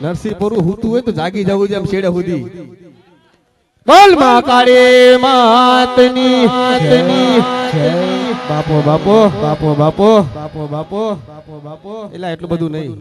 નરસિંહપુર હુતું હોય તો જાગી જવું છે, આમ છેડે સુધી બોલ માં કાળી માતની બાપો બાપો બાપો બાપો બાપો બાપો બાપો બાપો એલા એટલું બધું નહીં.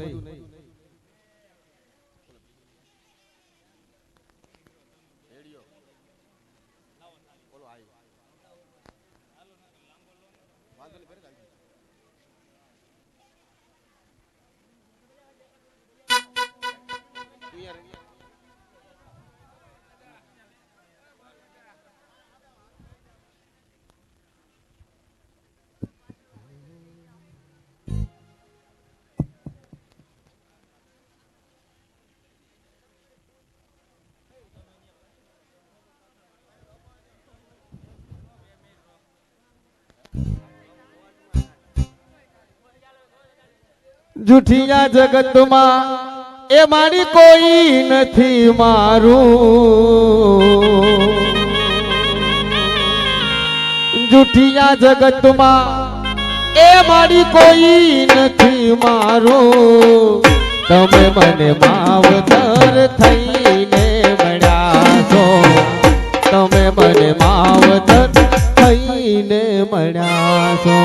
જુઠિયા જગતમાં એ મારી કોઈ નથી મારું, જુઠિયા જગતમાં એ મારી કોઈ નથી મારું. તમે મને માવતર થઈને મળ્યા છો, તમે મને માવતર થઈને મળ્યા છો.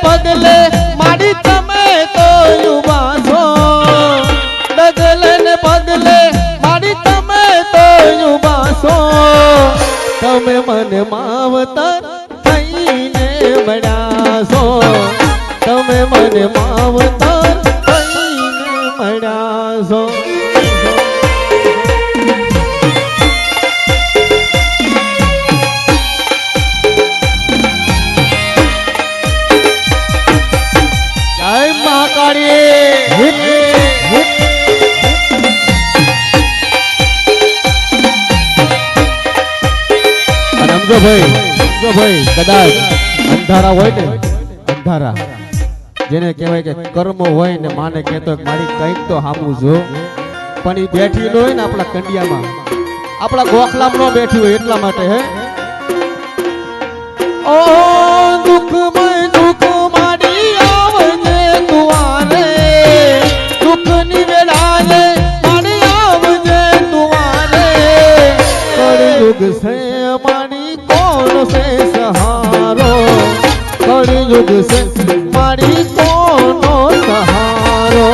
પગલે મારી તમે તો યુવા છો, ડગલે ને પગલે મારી તમે તો યુવા છો. તમે મને માવતર થઈને મળ્યા છો, તમે મને માવતર થઈને મળ્યા છો. ભાઈ કદાચ અંધારા હોય ને, અંધારા જેને કહેવાય કે કર્મ હોય ને માને કહેતો મારી કંઈક તો હામું જો, પણ એ બેઠી ન હોય ને આપણા કંડિયામાં, આપણા ગોખલામાં ન બેઠી હોય એટલા માટે. હે ઓ દુઃખમય દુઃખ મારી આવજે તુવારે, દુઃખની વેળાએ મારી આવજે તુવારે. કળયુગ છે મારી કોણ સે સહારો, કળયુગ સે મારી કોનો સહારો.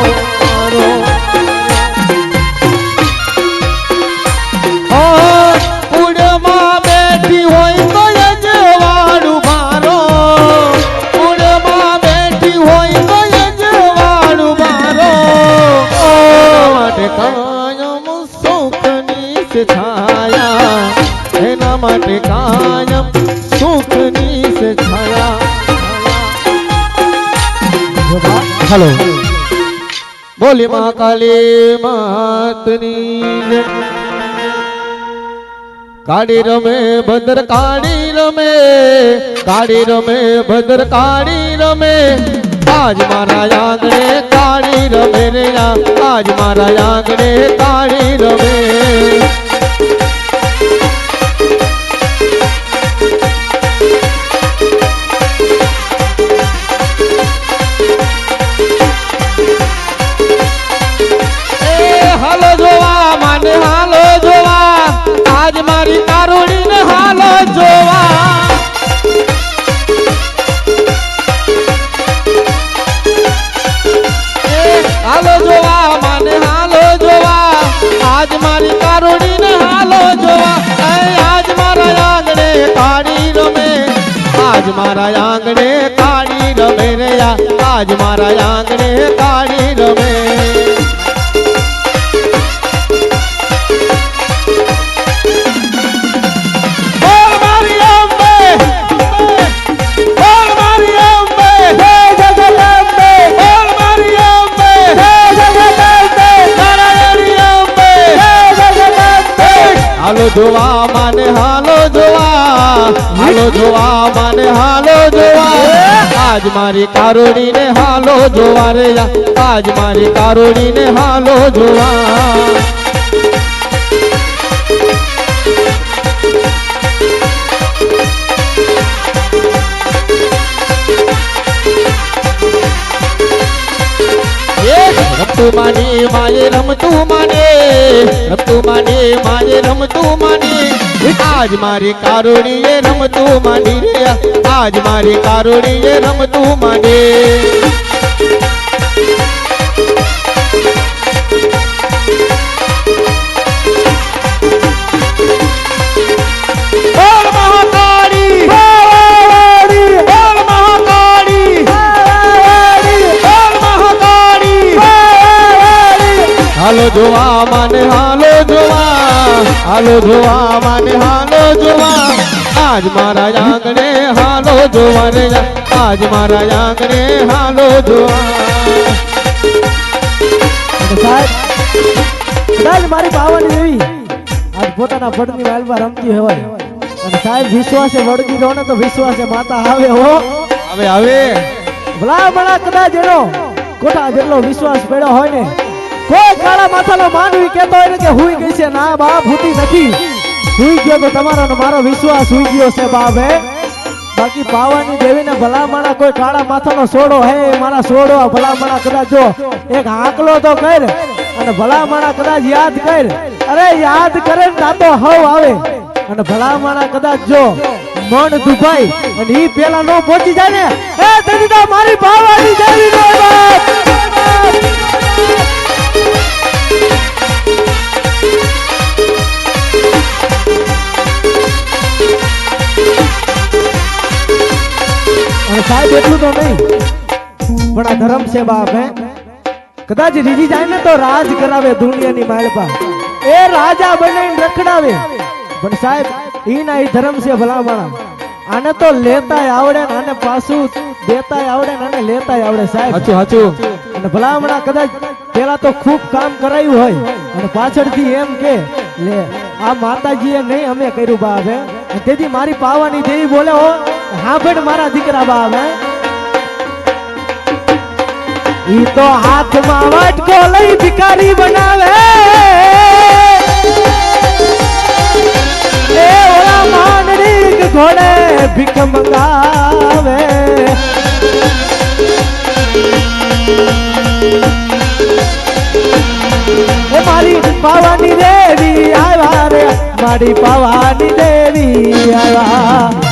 ઉડમાં બેઠી હોય તો યજવાડું મારો, ઉડમાં બેઠી હોય તો યજવાડું મારો. માટે કાયમ સુખની છાયા, એના માટે કાયમ સુખની છાયા. હાલો બોલી માં કાળી માતની. કાળી રમે ભદ્ર કાળી રમે, કાળી રમે ભદ્ર કાળી રમે. આજ મારા આંગણે કાળી રમે રે, આજ મારા આંગણે કાળી રમે. હાલો જોવા માને હાલો જોવા, આજ મારી કારુડી ને હાલો જોવા. હાલો જોવા માને હાલો જોવા, આજ મારી કારુડી ને હાલો જોવા. આજ મારા આંગણે કાળી રમે, આજ મારા આંગણે કાળી રમે રે, આજ મારા આંગણે કાળી રમે. હાલો જોવા માને હાલો જોવા, હાલો જોવા માને હાલો જોવા. આજ મારી કારોડી ને હાલો જોવા રે આજ મારી કારોડી ને હાલો જોવા રમતું માની માએ રમતું માએ રમતું માની આજ મારી કારોડી એ રમતું માની રે આજ મારી કારોડી એ રમતું માની હાલો જોવા માને હાલો જોવા માને હાલો જોવા આજ મારા આંગણે હાલો જોવા રે આજ મારા આંગણે હાલો જોવા સાહેબ કદાચ મારી પાવાની દેવી આજ પોતાના પડની વાલમાં રમતી હોય અને સાહેબ વિશ્વાસે વળગી રહો ને તો વિશ્વાસે માતા આવે હો આવે ભલા ભલા કદાચ એનો કોઠા જેટલો વિશ્વાસ પડ્યો હોય ને કોઈ કાળા માથાનો માનવી કહેતો હોય ને કે હુઈ ગઈ છે ના બાપ હુતી નથી હુઈ ગયો તો તમારો ને મારો વિશ્વાસ હુઈ ગયો છે બાપ હે બાકી પાવાની દેવીને ભલામણા કોઈ કાળા માથાનો સોડો હે મારા સોડો ભલામણા કદાચ જો એક હાકલો તો કર અને ભલામણા કદાચ યાદ કર અરે યાદ કરે ને તો હવ આવે અને ભલામણા કદાચ જો મન દુભાઈ અને ઈ પેલા નો પહોંચી જાય ને એ તેની તો મારી પાવાની દેવી નો બાપ સાહેબ એટલું તો નહીં પણ આ ધર્મ છે બાપ હે કદાચ રીજી જાય ને તો રાજ કરાવે દુનિયાની માલપા એ રાજા બનાવીને રખડાવે પણ સાહેબ ઈ ના ઈ ધર્મ છે ભલામણા આને તો લેતાય આવડે ને આને પાછું દેતાય આવડે ને આને લેતાય આવડે સાહેબ હાચું અને ભલામણા કદાચ પેલા તો ખૂબ કામ કરાયું હોય અને પાછળથી એમ કે લે આ માતાજીએ નહીં અમે કર્યું બાપ હે તેથી મારી પાવાની દેવી બોલે હો હા ભેડ મારા દીકરા બાપ હે ઈ તો હાથમાં વાટકો લઈ ભિખારી બનાવે એ ઓલા માંડરી ઘોડે ભીખ મંગાવે એ મારી પાવાની દેવી આવ્યા રે મારી પાવાની દેવી આવ્યા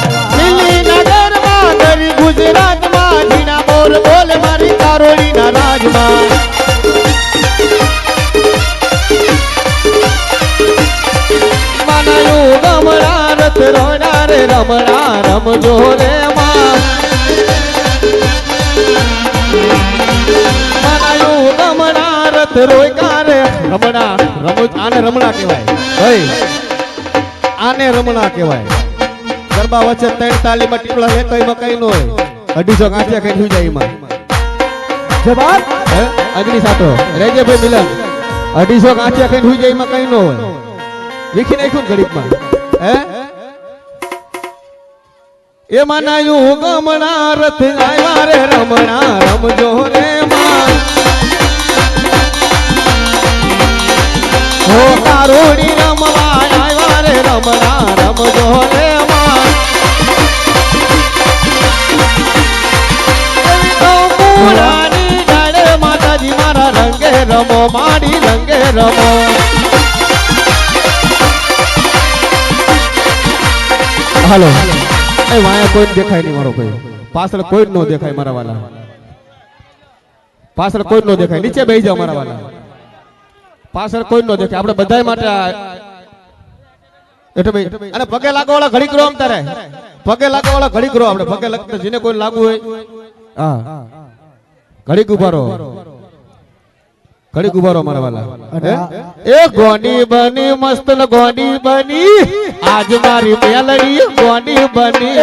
ગુજરાતમાં જીના બોલ બોલ મારી કારોડીના રાજમાં માનાયું ગમણા રથ રોડા રે રમણા રમજો રે માનાયું ગમણા રથ રોયકા રે રમણા આને રમણા કહેવાય ભાઈ આને રમણા કહેવાય ગરબા વચ્ચે 3 તાલીમાં ટીપલા હે તો એમાં કઈ ન હોય 250 ગાંઠિયા કઈ થઈ જાય એમાં જવાબ અગ્નિ સાતો રેજે ભાઈ મિલન 250 ગાંઠિયા કઈ થઈ જાય એમાં કઈ ન હોય વિખી નાખ્યું ગરીબમાં હે એ માનાયું ગમણા રથ આવ્યા રે રમણા રમજો રે માં હો કારોડી રમવા આવ્યા રે રમણા રમજો રે માતાજી મારા રંગે રમો માડી રંગે રમો હાલો એ વાયા કોઈ દેખાય નહીં મારો ભાઈ પાછળ કોઈ ન દેખાય મારા વાલા પાછળ કોઈ ન દેખાય નીચે બેસી જાઓ મારા વાલા પાછળ કોઈ ન દેખાય આપણે બધાય માટે એટલે ભાઈ અને પગે લાગવા વાળા ઘડીક રો તારે પગે લાગવા વાળા ઘડીક રો આપણે પગે લાગતા જેને કોઈ લાગુ હોય હા ઘડીક ઉભારો મારા વાલા એ ગોંડી બની મસ્ત ગોંડી બની આજ મારી મેલડી ગોંડી બની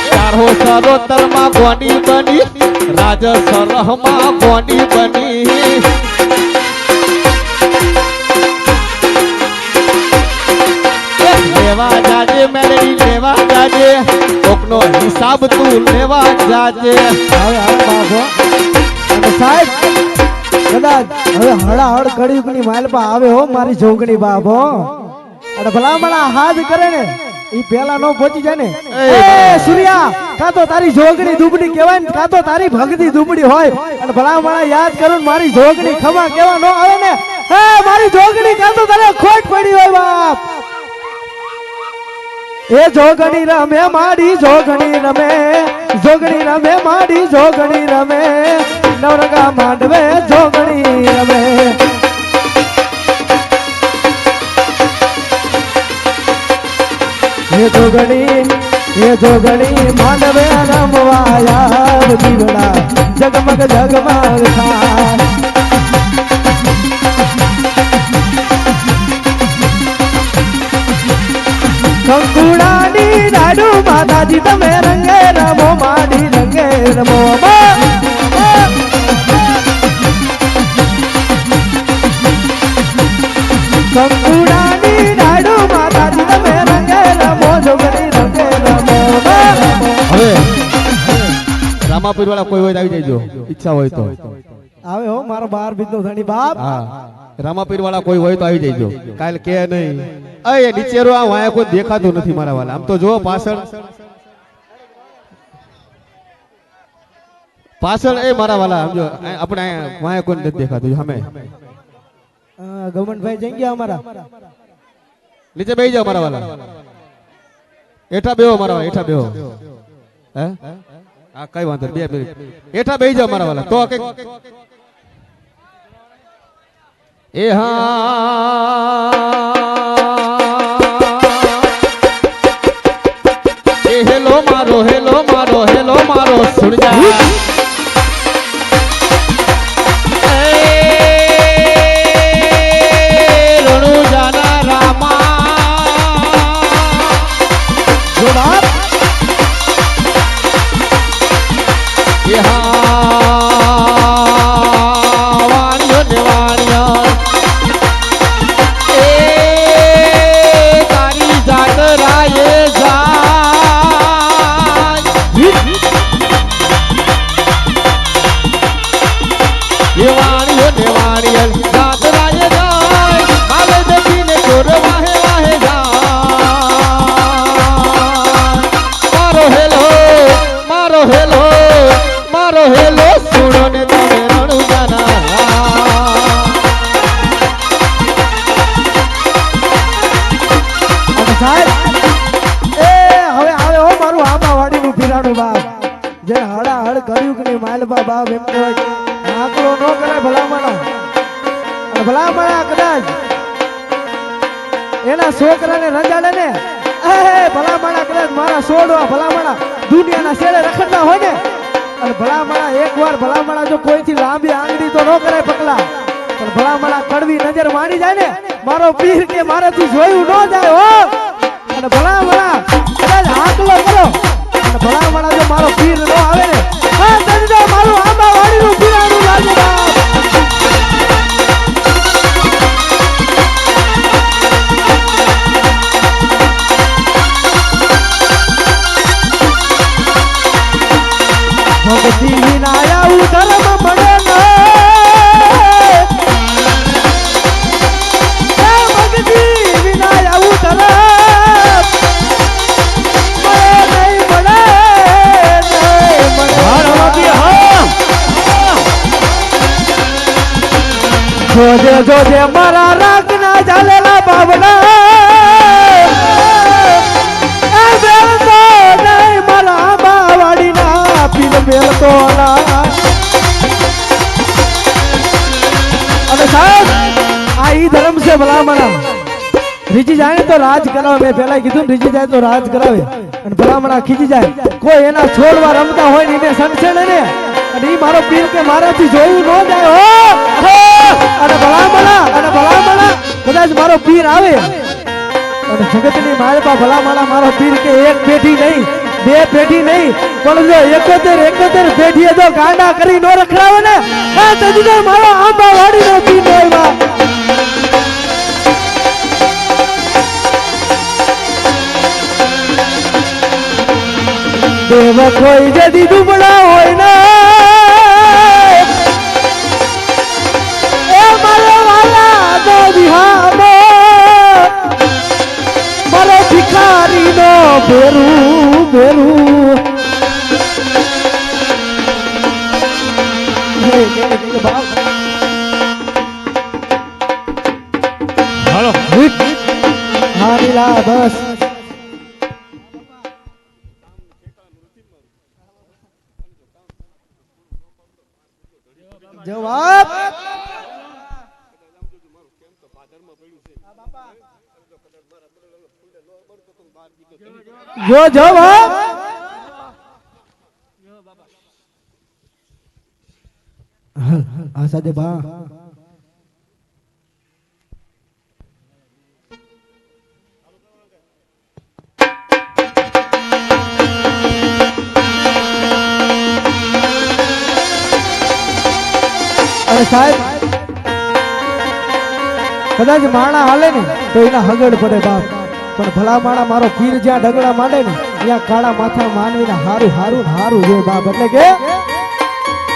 ચારો સરોતર માં ગોંડી બની રાજ સરહ માં ગોંડી બની લેવા જાજે મેલડી લેવા જાજે કોકનો હિસાબ તું લેવા જાજે હવે બાબો અને સાહેબ કદાચ હવે હળાહળ કળિયુગની માલપા આવે હો મારી જોગણી બાબો અને ભલામણા હાથ કરે ને ઈ પેલા નો પહોંચી જાય ને એ સૂર્યા કાં તો તારી જોગણી દુબડી કહેવાય ને કાં તો તારી ભક્તિ દુબડી હોય અને ભલામણા યાદ કરું મારી જોગણી ખમા કેવા નો આવે ને હે મારી જોગણી કાં તો તારે ખોટ પડી હોય બાપ એ જોગણી રમે માડી જોગણી રમે જોગણી રમે માડી જોગણી રમે નવરંગા માંડવે જોગણી રમે એ જોગણી માંડવે રમવાયા દીવડા જગમગ જગમગ થાય કંકુડાની દાડુ માતાજી તમે રંગે રમો માડી રંગે રમો કંકુડાની દાડુ માતાજી તમે રંગે રમો જોગણી રંગે રમો હવે રામાપીર વાળા કોઈ હોય તો આવી જજો ઈચ્છા હોય તો આવે હો મારો બાર બીજો ધણી બાપ હા રામાપીર વાળા કોઈ હોય તો આવી જજો કાલ કે નહીં અય નીચેરો આ વાયા કોઈ દેખાતું નથી મારા વાલા આમ તો જો પાછળ એ મારા વાલા સમજો આપણે વાયા કોઈ નથી દેખાતું અમે ગમનભાઈ જઈ ગયા અમારા નીચે બેસી જાઓ મારા વાલા એઠા બેહો મારા વાલા એઠા બેહો હે આ કઈ વાંધો બે મિનિટ એઠા બેસી જાઓ મારા વાલા તો કઈક એ હા એ હેલો મારો સુન જા એના છોકરાને રંજાડે ને ભલામણા કદાચ મારા છોડવા ભલામણા દુનિયાના શેડે રખડતા હોય ને અને ભલામણા એકવાર ભલામણા જો કોઈથી લાંબી આંગળી તો ન કરે પકલા પણ ભલામણા કડવી નજર માંડી જાય ને મારો પીર કે મારાથી જોયું ન જાય હો અને ભલામણા કદાચ આકલો કરો અને ભલામણા જો મારો પીર ન આવે ને મારું આંબા વાડીનું પીરાનું લાગે ભક્તિ વિના ધર્મ મળે ભક્તિ વિના ધર્મ જોજે જોજે મારા રાગ ના ચાલેલા બાવડા મારા બાવાડી ના પીલ મેળતો અને સાહેબ આ ઈ ધર્મ છે ભલામણા રીજી જાય તો રાજ કરાવે મેં પેલા કીધું રીજી જાય તો રાજ કરાવે અને ભલામણા ખીજી જાય કોઈ એના છોડવા રમતા હોય ને એને સંસેડે ને અને ઈ મારો પીર કે મારાથી જોયું ન જાય હો અને ભલામણા કદાચ મારો પીર આવે અને જગતની માલપા ભલામણા મારો પીર કે એક પેઢી નહીં બે પેઢી નહીં પણ જો 71 પેઢીએ જો ગાંડા કરી નો રખડાવે ને આ તજને મારો આંબા વાડીનો પીર હોય દેવ કોઈ જદી દુબળા હોય ને એ મારે વાલા તો વિહામો મારો ભિખારી નો ભેરું ભેરું હાલો હા લીલા બસ જવાબ જો જવાબ આ સાથે બા અરે સાહેબ કદાચ માણા હાલે ને તો એના હગડ પડે બાપ પણ ભલા માણા મારો પીર જ્યાં ઢગડા માંડે ને ત્યાં કાળા માથા માનવીના હારું હારું હારું છે બાપ એટલે કે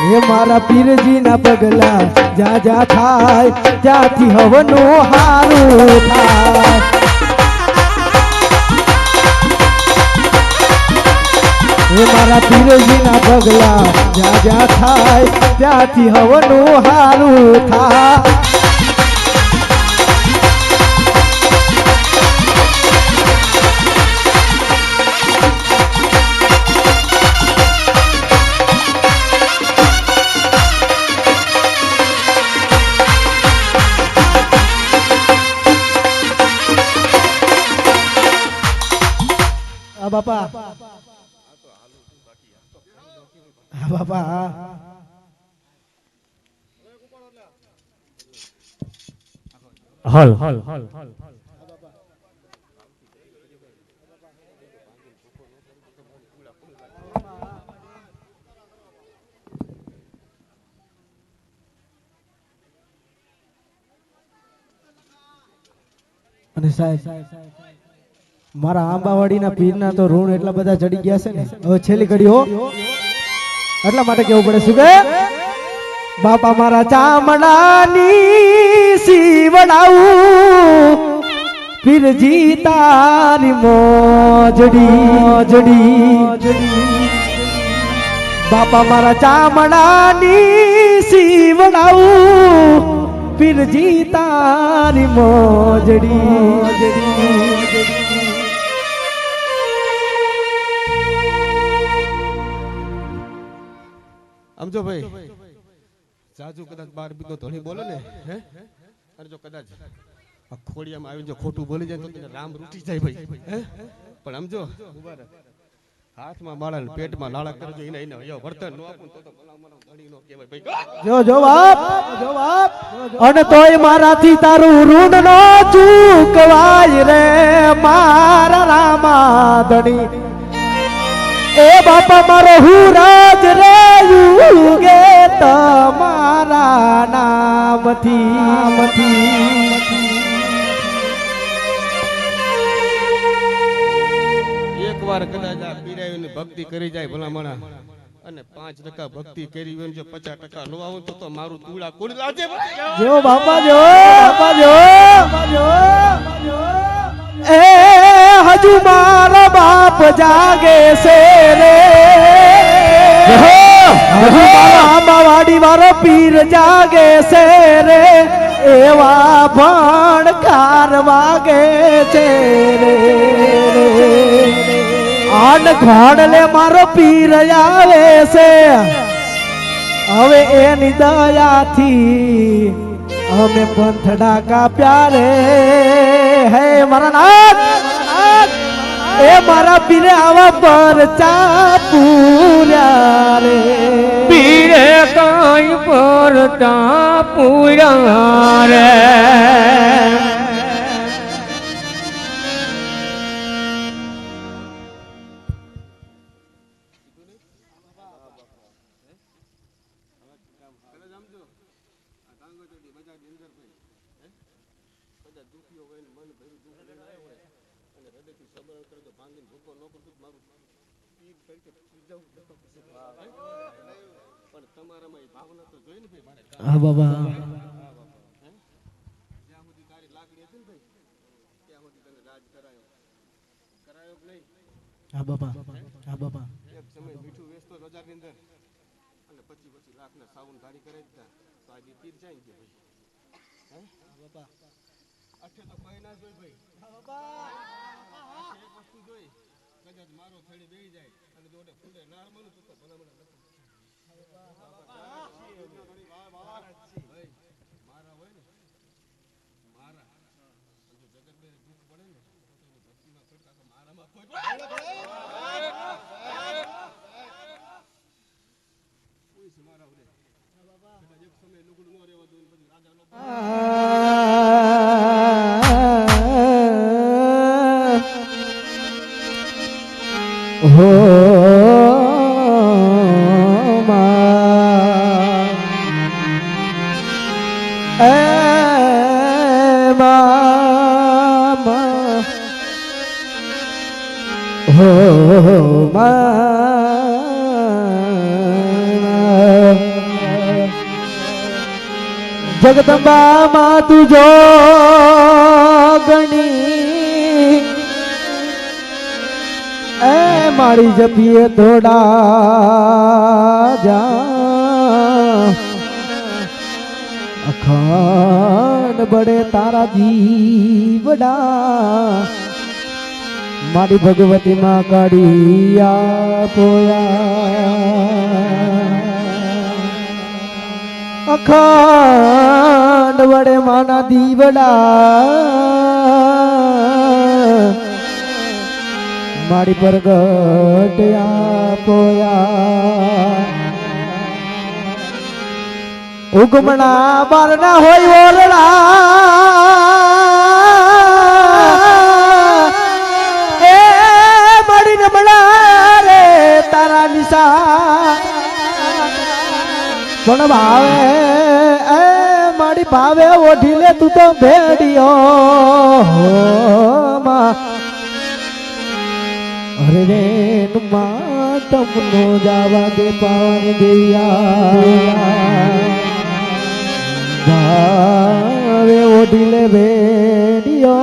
હે મારા પીરજી ના પગલા જા જા થાય ત્યાંથી હવનું હારું થાય હે મારા પીરજી ના પગલા જા જા થાય ત્યાંથી હવનું હારું થાય બાપા હા બાપા હલ હલ હલ હલ અને સાહેબ મારા આંબાવાડીના પીરના તો ઋણ એટલા બધા ચડી ગયા છે ને હવે છેલ્લી ઘડી હો એટલા માટે કેવું પડે શું કે બાપા મારા ચામડાની સીવડાવું પીરજી તારી મોજડી બાપા મારા ચામડાની સીવડાવું પીરજી તારી મોજડી સમજો ભાઈ જાજુ કદાચ બાર બીજો ધણી બોલે ને હે અને જો કદાચ આ ખોડિયામાં આવીને જો ખોટું બોલી જાય તો તેને રામ રૂટી જાય ભાઈ હે પણ સમજો હાથમાં માળા ને પેટમાં લાળા કરજો એને એને વર્તન નો આપું તો ભલામણ ધણી નો કહેવાય ભાઈ જો જવાબ અને તોય મારાથી તારું ઋણ નો ચૂકવાય રે મારા રામાધણી એ બાપા મારો હું રાજ રે યુગે તમારા નામથી એકવાર કદાચ આ પીરાયુની ભક્તિ કરી જાય ભલામણા અને 5% ભક્તિ કરી હોય જો 50% નો આવું તો મારું તુડા કોડ લાજે જો બાપા જો એ હજુ મારો બાપ જાગે છે રે હજુ મારો આંબાવાડી મારો પીર જાગે છે રે એવા ભણકાર વાગે છે રે આન ઘોડલે મારો પીર આવે છે હવે એની દયાથી અમે પંથડા કાપ્યા રે હે મારા નાથ એ મારા પીરે આવા પરચા પૂર્યા રે પીરે કઈ પરતા પૂર્યા રે પણ તમારામાં એ ભાવના તો જોઈ ને ભાઈ મારે હા બાબા જ્યાં સુધી તારી લાગણી હતી ને ભાઈ ત્યાં સુધી તને રાજ કરાયો કે નહીં? હા બાબા હા બાબા એક સમય મીઠું વેચતો બજારની અંદર અને 25 લાખના સાવન ગાડી કરાવી દીધા તો આજે તીર જાય કે ભાઈ બાબા અઠે તો કોઈ ના જોઈ ભાઈ એક વસ્તુ જોઈ કદાચ મારો થડી બેહી જાય અને જોડે ફૂલે નાર મળું તો ભલામણ નથી ભાઈ મારા હોય ને મારા જો જગત ને દુઃખ પડે ને તો એની ભક્તિમાં પડતા તો મારામાં કોઈ છે મારા ઉડે કદાચ એક સમય લુગડું ન રહેવા દઉં પછી રાજા નો હો જગદંબા માં તું જો ગણી એ મારી જપીએ થોડા જા અખંડ બડે તારા જીવડા મારી ભગવતી માં કાઢિયા પોયા અખંડ વડે માના દીવડા મારી પ્રગટ પોયા ઉગમણા બારના હોય ઓરડા એ મારી નમણા રે તારા નિશા પણ ભાવે એ મારી ભાવે ઓઢી લે તું તો ભેડિયો અરે રે નુમા તમનો જાવા દે પાવન દેયા ભાવે ઓઢી લે ભેડિયો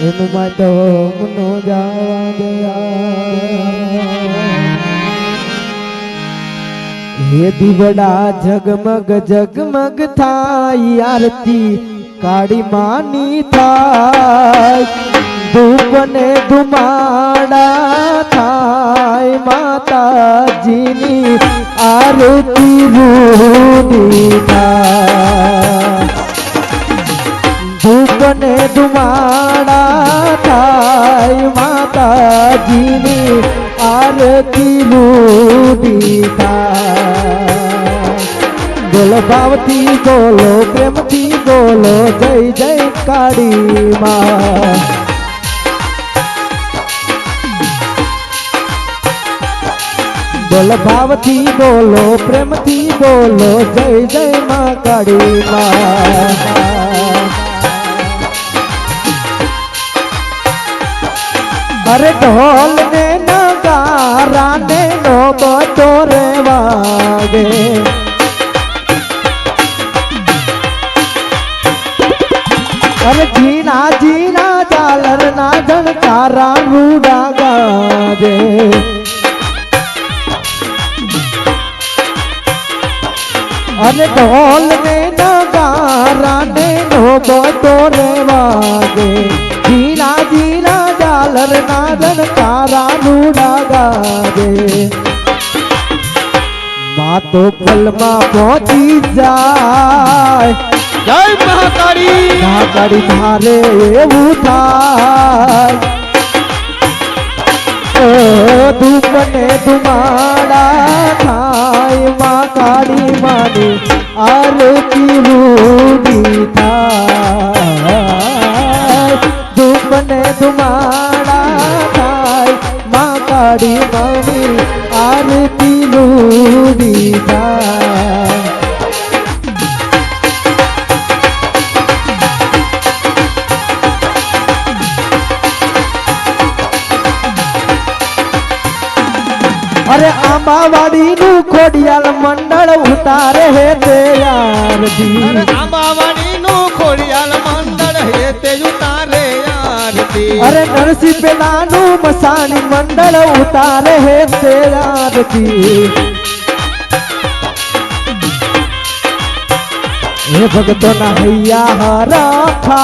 એનું મા તમનો જાવા દયા હે દીવડા જગમગ જગમગ થાય આરતી કાળી માની થાય ધૂપ ને ધુમાડા થાય માતાજીની આરતી રૂડી થાય ધૂપ ને ધુમાડા થાય માતાજીની આરતી રૂડી થાય બોલો ભાવથી બોલો પ્રેમથી બોલો જય જય કાળી માં બોલો ભાવથી બોલો પ્રેમથી બોલો જય જય માં કાળી માં અરે ઢોલ ને નગારા ને નો બતો રે વાગે અરે જીના જીના ઝાલર ના ઝણકારા રૂડા ગાજે અરે ઢોલ ને નગારા ને નો બતો રે વાગે જીના જીના ઝાલર ના ઝણકારા રૂડા ગાજે માં તો પલમાં પહોંચી જાય જય મહાકાળી મહાકાળી ધારે એવું થાય ધૂપ ને ધુમાડા થાય માં કાળી માની આરતી રૂડી થાય ધૂપ ને ધુમાડા થાય માં કાળી માની આરતી રૂડી થાય અરે આંબાવાડી નું ખોડિયાલ મંડળ ઉતારે હે તે આરતી અરે આંબાવાડી નું ખોડિયાલ મંડળ હે તે ઉતારે આરતી અરે નરસિંહ પેલા નું મસાણી મંડળ ઉતારે હે તે આરતી હે ભગતો ના હૈયા હરખા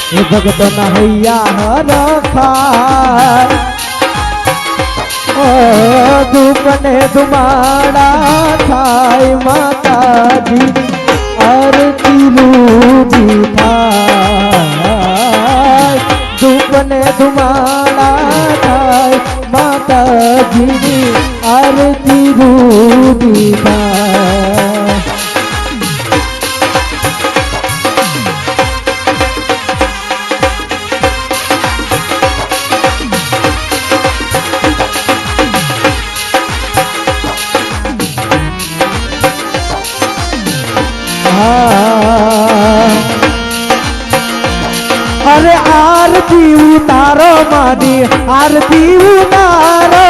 હે ભગતો ના હૈયા હરખા ધૂપને ધુમાડા થાય માતાજી આરતી રૂપી થાય ધૂપને ધુમાડા થાય માતાજીની આરતી રૂપી થાય અરે આરતી ઉતારો મારી આરતી ઉતારો